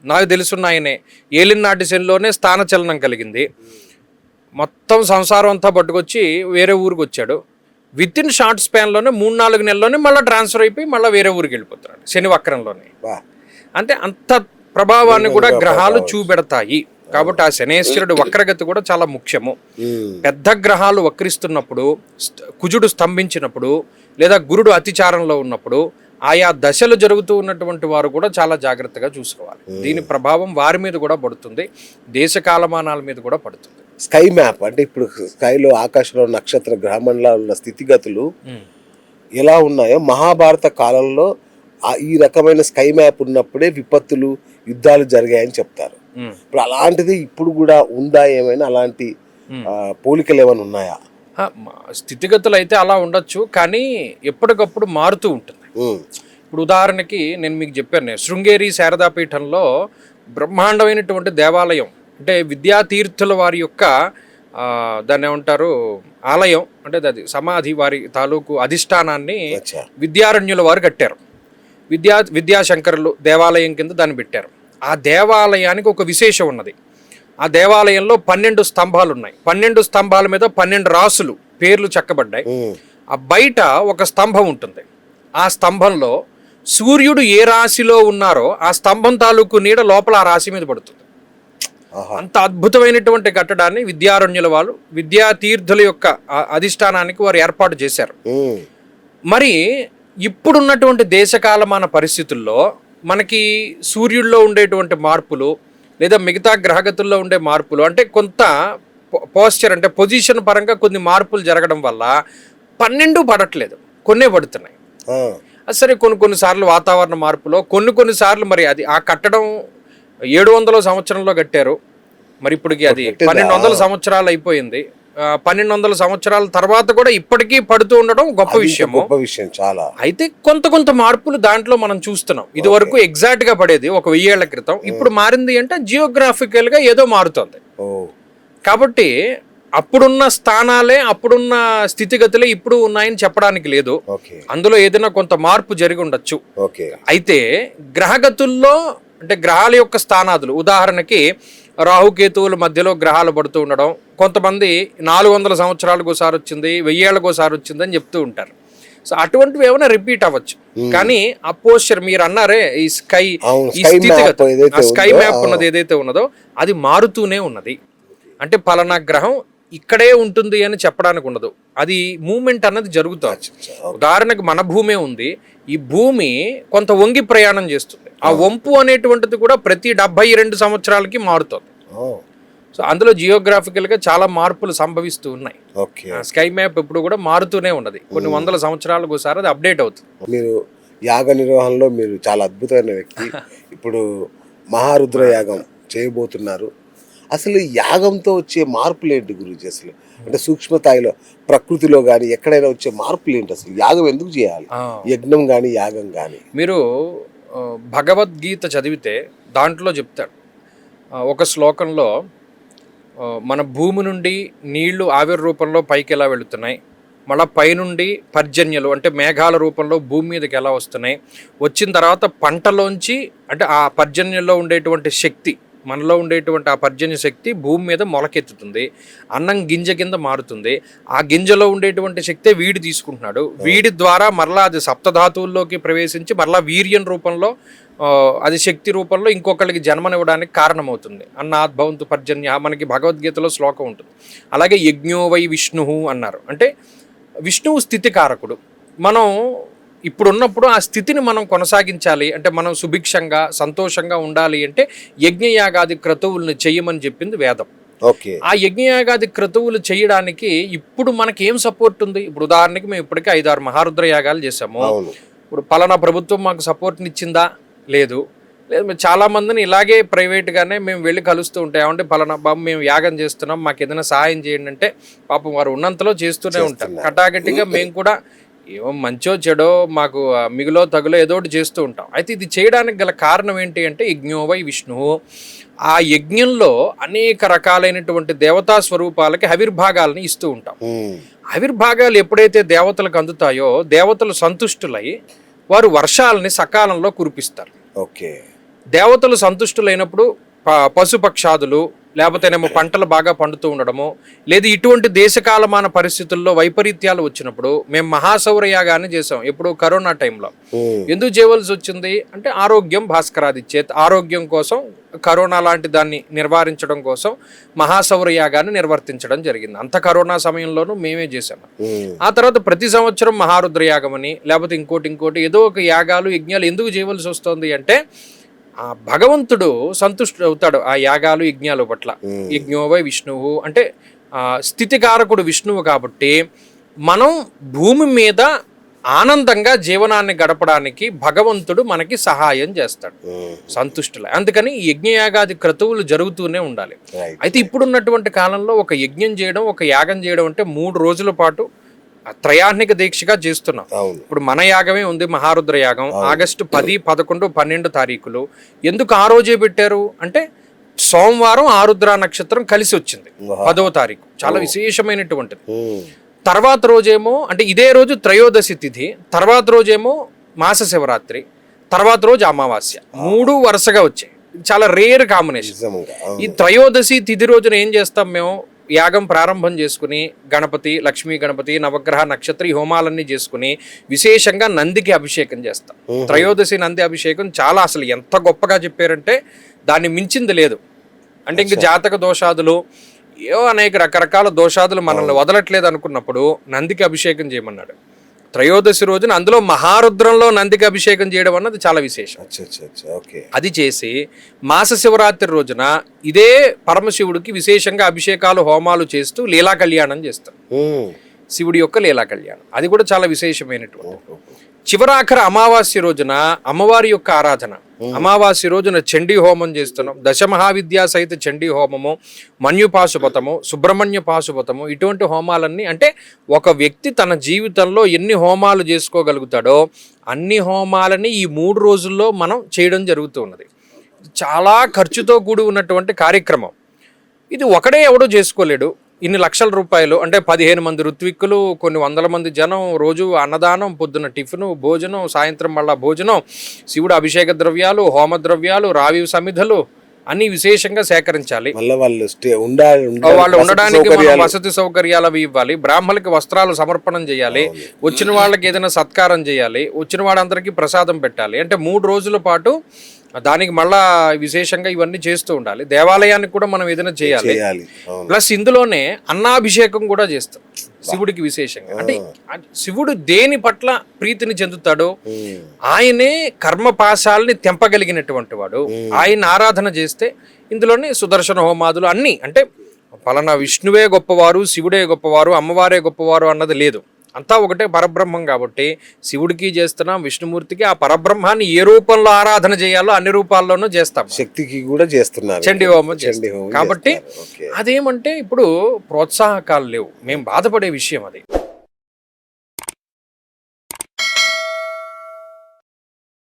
నాకు తెలుసున్న ఆయనే ఏలినాటి శనిలోనే స్థానచలనం కలిగింది, మొత్తం సంసారం అంతా పట్టుకొచ్చి వేరే ఊరికి వచ్చాడు. విత్ ఇన్ షార్ట్ స్పాన్లోనే 3-4 నెలల్లోనే మళ్ళీ ట్రాన్స్ఫర్ అయిపోయి మళ్ళీ వేరే ఊరికి వెళ్ళిపోతున్నాడు శని వక్రంలోనే. అంటే అంత ప్రభావాన్ని కూడా గ్రహాలు చూపెడతాయి. కాబట్టి ఆ శనేశ్వరుడు వక్రగతి కూడా చాలా ముఖ్యము. పెద్ద గ్రహాలు వక్రిస్తున్నప్పుడు, కుజుడు స్తంభించినప్పుడు, లేదా గురుడు అతిచారంలో ఉన్నప్పుడు ఆయా దశలు జరుగుతూ ఉన్నటువంటి వారు కూడా చాలా జాగ్రత్తగా చూసుకోవాలి. దీని ప్రభావం వారి మీద కూడా పడుతుంది, దేశ కాలమానాల మీద కూడా పడుతుంది. స్కై మ్యాప్ అంటే ఇప్పుడు స్కైలో ఆకాశంలో నక్షత్ర గ్రహమండలాలు ఉన్న స్థితిగతులు ఎలా ఉన్నాయో మహాభారత కాలంలో ఈ రకమైన స్కై మ్యాప్ ఉన్నప్పుడే విపత్తులు, యుద్ధాలు జరిగాయని చెప్తారు. ఇప్పుడు అలాంటిది ఇప్పుడు కూడా ఉందా? ఏమైనా అలాంటి పోలికలు ఏమైనా ఉన్నాయా? స్థితిగతులు అయితే అలా ఉండొచ్చు, కానీ ఎప్పటికప్పుడు మారుతూ ఉంటుంది. ఇప్పుడు ఉదాహరణకి నేను మీకు చెప్పాను, శృంగేరి శారదాపీఠంలో బ్రహ్మాండమైనటువంటి దేవాలయం, అంటే విద్యాతీర్థుల వారి యొక్క దాన్ని ఏమంటారు ఆలయం, అంటే అది సమాధి, వారి తాలూకు అధిష్టానాన్ని విద్యారణ్యుల వారు కట్టారు. విద్యాశంకరులు దేవాలయం కింద దాన్ని పెట్టారు. ఆ దేవాలయానికి ఒక విశేషం ఉన్నది. ఆ దేవాలయంలో 12 స్తంభాలు ఉన్నాయి. 12 స్తంభాల మీద 12 రాసులు పేర్లు చెక్కబడ్డాయి. ఆ బయట ఒక స్తంభం ఉంటుంది. ఆ స్తంభంలో సూర్యుడు ఏ రాశిలో ఉన్నారో ఆ స్తంభం తాలూకు నీడ లోపల ఆ రాశి మీద పడుతుంది. అంత అద్భుతమైనటువంటి కట్టడాన్ని విద్యారణ్యుల వాళ్ళు విద్యాతీర్థుల యొక్క అధిష్టానానికి వారు ఏర్పాటు చేశారు. మరి ఇప్పుడున్నటువంటి దేశకాలమాన పరిస్థితుల్లో మనకి సూర్యుడిలో ఉండేటువంటి మార్పులు, లేదా మిగతా గ్రహగతుల్లో ఉండే మార్పులు, అంటే కొంత పోస్చర్ అంటే పొజిషన్ పరంగా కొన్ని మార్పులు జరగడం వల్ల 12 పడట్లేదు, కొన్నే పడుతున్నాయి. సరే, కొన్నిసార్లు వాతావరణ మార్పులో కొన్నిసార్లు మరి అది ఆ కట్టడం 700 సంవత్సరంలో కట్టారు, మరి ఇప్పటికి అది 1200 సంవత్సరాలు అయిపోయింది. 1200 సంవత్సరాల తర్వాత కూడా ఇప్పటికీ పడుతూ ఉండడం గొప్ప విషయం చాలా. అయితే కొంత మార్పులు దాంట్లో మనం చూస్తున్నాం. ఇది వరకు ఎగ్జాక్ట్ గా పడేది ఒక 1000 ఏళ్ల క్రితం, ఇప్పుడు మారింది అంటే జియోగ్రాఫికల్ గా ఏదో మారుతుంది. కాబట్టి అప్పుడున్న స్థానాలే, అప్పుడున్న స్థితిగతులే ఇప్పుడు ఉన్నాయని చెప్పడానికి లేదు. అందులో ఏదైనా కొంత మార్పు జరిగి ఉండొచ్చు. అయితే గ్రహగతుల్లో అంటే గ్రహాల యొక్క స్థానాదులు, ఉదాహరణకి రాహుకేతువుల మధ్యలో గ్రహాలు పడుతూ ఉండడం, కొంతమంది 400 సంవత్సరాలకు ఒకసారి వచ్చింది, 1000 ఏళ్ళకు ఒకసారి వచ్చింది అని చెప్తూ ఉంటారు. సో అటువంటివి ఏమైనా రిపీట్ అవ్వచ్చు. కానీ ఆ పోస్చర్ మీరు అన్నారే, ఈ స్థితిగతి, స్కై మ్యాప్ ఉన్నది ఏదైతే ఉన్నదో అది మారుతూనే ఉన్నది. అంటే పలానా గ్రహం ఇక్కడే ఉంటుంది అని చెప్పడానికి ఉండదు, అది మూమెంట్ అన్నది జరుగుతుంది. ఉదాహరణకు మన భూమే ఉంది, ఈ భూమి కొంత వంగి ప్రయాణం చేస్తుంది. ఆ వంపు అనేటువంటిది కూడా ప్రతి 72 సంవత్సరాలకి మారుతుంది. సో అందులో జియోగ్రాఫికల్ గా చాలా మార్పులు సంభవిస్తూ ఉన్నాయి. స్కై మ్యాప్ ఇప్పుడు కూడా మారుతూనే ఉన్నది, కొన్ని 100 సంవత్సరాలకు ఒకసారి అది అప్డేట్ అవుతుంది. మీరు యాగ నిర్వహణలో మీరు చాలా అద్భుతమైన వ్యక్తి. ఇప్పుడు మహారుద్ర యాగం చేయబోతున్నారు. అసలు యాగంతో వచ్చే మార్పులు ఏంటి గురించి? అసలు అంటే సూక్ష్మస్థాయిలో ప్రకృతిలో కానీ ఎక్కడైనా వచ్చే మార్పులు ఏంటి? అసలు యాగం ఎందుకు చేయాలి? యజ్ఞం కానీ యాగం కానీ మీరు భగవద్గీత చదివితే దాంట్లో చెప్తాడు ఒక శ్లోకంలో, మన భూమి నుండి నీళ్లు ఆవిరి రూపంలో పైకి ఎలా వెళుతున్నాయి, మళ్ళీ పైనుండి పర్జన్యలు అంటే మేఘాల రూపంలో భూమి మీదకి ఎలా వస్తున్నాయి, వచ్చిన తర్వాత పంటలోంచి అంటే ఆ పర్జన్యంలో ఉండేటువంటి శక్తి, మనలో ఉండేటువంటి ఆ పర్జన్య శక్తి భూమి మీద మొలకెత్తుతుంది, అన్నం గింజ కింద మారుతుంది. ఆ గింజలో ఉండేటువంటి శక్తే వీడి తీసుకుంటున్నాడు, వీడి ద్వారా మరలా అది సప్తధాతువుల్లోకి ప్రవేశించి మరలా వీర్యం రూపంలో, అది శక్తి రూపంలో ఇంకొకరికి జన్మనివ్వడానికి కారణమవుతుంది. అన్నాద్భవంతు పర్జన్య మనకి భగవద్గీతలో శ్లోకం ఉంటుంది. అలాగే యజ్ఞో వై విష్ణు అన్నారు, అంటే విష్ణువు స్థితికారకుడు. మనం ఇప్పుడున్నప్పుడు ఆ స్థితిని మనం కొనసాగించాలి అంటే, మనం సుభిక్షంగా సంతోషంగా ఉండాలి అంటే యజ్ఞయాగాది క్రతువులను చెయ్యమని చెప్పింది వేదం. ఆ యజ్ఞయాగాది క్రతువులు చేయడానికి ఇప్పుడు మనకి ఏం సపోర్ట్ ఉంది? ఇప్పుడు ఉదాహరణకి మేము ఇప్పటికే 5-6 మహారుద్ర యాగాలు చేసాము. ఇప్పుడు పలానా ప్రభుత్వం మాకు సపోర్ట్ని ఇచ్చిందా? లేదు. చాలా మందిని ఇలాగే ప్రైవేట్గానే మేము వెళ్ళి కలుస్తూ ఉంటాం. ఏమంటే పలానా బాబు మేము యాగం చేస్తున్నాం, మాకు ఏదైనా సహాయం చేయండి అంటే పాపం వారు ఉన్నంతలో చేస్తూనే ఉంటారు. కటాకటిగా మేము కూడా ఏమో మంచో చెడో మాకు మిగులో తగులో ఏదో ఒకటి చేస్తూ ఉంటాం. అయితే ఇది చేయడానికి గల కారణం ఏంటి అంటే యజ్ఞోవై విష్ణువు. ఆ యజ్ఞంలో అనేక రకాలైనటువంటి దేవతా స్వరూపాలకి ఆవిర్భాగాలని ఇస్తూ ఉంటాం. ఆవిర్భాగాలు ఎప్పుడైతే దేవతలకు అందుతాయో దేవతలు సంతుష్టులై వారు వర్షాలని సకాలంలో కురిపిస్తారు. దేవతలు సంతుష్టులైనప్పుడు పశుపక్షాదులు లేకపోతేనేమో పంటలు బాగా పండుతూ ఉండడము, లేదు ఇటువంటి దేశకాలమాన పరిస్థితుల్లో వైపరీత్యాలు వచ్చినప్పుడు మేము మహాసౌరయాగాన్ని చేసాం. ఎప్పుడు కరోనా టైంలో. ఎందుకు చేయవలసి వచ్చింది అంటే ఆరోగ్యం భాస్కరాదిచ్చేత్, ఆరోగ్యం కోసం కరోనా లాంటి దాన్ని నివారించడం కోసం మహాసౌరయాగాన్ని నిర్వర్తించడం జరిగింది. అంత కరోనా సమయంలోనూ మేమే చేసాము. ఆ తర్వాత ప్రతి సంవత్సరం మహారుద్రయాగం అని లేకపోతే ఇంకోటి ఏదో ఒక యాగాలు యజ్ఞాలు ఎందుకు చేయవలసి వస్తుంది అంటే ఆ భగవంతుడు సంతుష్టుడు అవుతాడు ఆ యాగాలు యజ్ఞాల పట్ల. యజ్ఞోవై విష్ణువు అంటే స్థితికారకుడు విష్ణువు కాబట్టి మనం భూమి మీద ఆనందంగా జీవనాన్ని గడపడానికి భగవంతుడు మనకి సహాయం చేస్తాడు సంతుష్టులై. అందుకని యజ్ఞయాగాది క్రతువులు జరుగుతూనే ఉండాలి. అయితే ఇప్పుడున్నటువంటి కాలంలో ఒక యజ్ఞం చేయడం, ఒక యాగం చేయడం అంటే 3 రోజుల పాటు త్రయాహ్నిక దీక్షగా చేస్తున్నాం. ఇప్పుడు మన యాగమే ఉంది మహారుద్ర యాగం. ఆగస్టు 10, 11, 12 తారీఖులు. ఎందుకు ఆ రోజే పెట్టారు అంటే సోమవారం ఆరుద్ర నక్షత్రం కలిసి వచ్చింది 10వ తారీఖు. చాలా విశేషమైనటువంటిది. తర్వాత రోజేమో అంటే ఇదే రోజు త్రయోదశి తిథి, తర్వాత రోజేమో మాస శివరాత్రి, తర్వాత రోజు అమావాస్య. 3 వరుసగా వచ్చాయి. చాలా రేర్ కాంబినేషన్. ఈ త్రయోదశి తిథి రోజున ఏం చేస్తాం మేము, యాగం ప్రారంభం చేసుకుని గణపతి, లక్ష్మీ గణపతి, నవగ్రహ నక్షత్ర హోమాలన్నీ చేసుకుని విశేషంగా నందికి అభిషేకం చేస్తాం. త్రయోదశి నంది అభిషేకం చాలా అసలు ఎంత గొప్పగా చెప్పారంటే దాన్ని మించింది లేదు. అంటే ఇంక జాతక దోషాదులు ఏవో అనేక రకరకాల దోషాదులు మనల్ని వదలట్లేదు అనుకున్నప్పుడు నందికి అభిషేకం చేయమన్నాడు. త్రయోదశి రోజున అందులో మహారుద్రంలో నందికి అభిషేకం చేయడం అన్నది చాలా విశేషం. అది చేసి మాస శివరాత్రి రోజున ఇదే పరమశివుడికి విశేషంగా అభిషేకాలు హోమాలు చేస్తూ లీలా కళ్యాణం చేస్తాం. శివుడి యొక్క లీలా కళ్యాణం అది కూడా చాలా విశేషమైనటువంటి. చివరాఖర అమావాస్య రోజున అమ్మవారి యొక్క ఆరాధన. అమావాస్య రోజున చండీ హోమం చేస్తున్నాం. దశమహావిద్యా సహిత చండీ హోమము, మన్యుపాశుపతము, సుబ్రహ్మణ్య పాశుపతము, ఇటువంటి హోమాలన్నీ అంటే ఒక వ్యక్తి తన జీవితంలో ఎన్ని హోమాలు చేసుకోగలుగుతాడో అన్ని హోమాలని ఈ 3 రోజుల్లో మనం చేయడం జరుగుతూ ఉన్నది. చాలా ఖర్చుతో కూడి ఉన్నటువంటి కార్యక్రమం. ఇది ఒకడే ఎవడో చేసుకోలేడు. ఇన్ని లక్షల రూపాయలు అంటే 15 మంది ఋత్విక్కులు, కొన్ని వందల మంది జనం, రోజు అన్నదానం, పొద్దున టిఫిను, భోజనం, సాయంత్రం మళ్ళా భోజనం, శివుడు అభిషేక ద్రవ్యాలు, హోమ ద్రవ్యాలు, రావి సమిధలు అన్ని విశేషంగా సేకరించాలి. వాళ్ళు ఉండడానికి వసతి సౌకర్యాలు అవి ఇవ్వాలి. బ్రాహ్మణులకి వస్త్రాలు సమర్పణం చేయాలి. వచ్చిన వాళ్ళకి ఏదైనా సత్కారం చేయాలి. వచ్చిన వాళ్ళందరికీ ప్రసాదం పెట్టాలి. అంటే 3 రోజుల పాటు దానికి మళ్ళా విశేషంగా ఇవన్నీ చేస్తూ ఉండాలి. దేవాలయానికి కూడా మనం ఏదైనా చేయాలి. ప్లస్ ఇందులోనే అన్నాభిషేకం కూడా చేస్తాం శివుడికి విశేషంగా. అంటే శివుడు దేని పట్ల ప్రీతిని చెందుతాడో ఆయనే కర్మపాశాలని తెంపగలిగినటువంటి వాడు. ఆయన ఆరాధన చేస్తే ఇందులోనే సుదర్శన హోమాదులు అన్నీ అంటే పలానా విష్ణువే గొప్పవారు, శివుడే గొప్పవారు, అమ్మవారే గొప్పవారు అన్నది లేదు. అంతా ఒకటే పరబ్రహ్మం కాబట్టి శివుడికి చేస్తున్నాం, విష్ణుమూర్తికి. ఆ పరబ్రహ్మాన్ని ఏ రూపంలో ఆరాధన చేయాలో అన్ని రూపాల్లోనూ చేస్తాం. శక్తికి కూడా చేస్తున్నారు, చండీ హోమం కాబట్టి అదేమంటే ఇప్పుడు ప్రోత్సాహకాలు లేవు. మేము బాధపడే విషయం అది.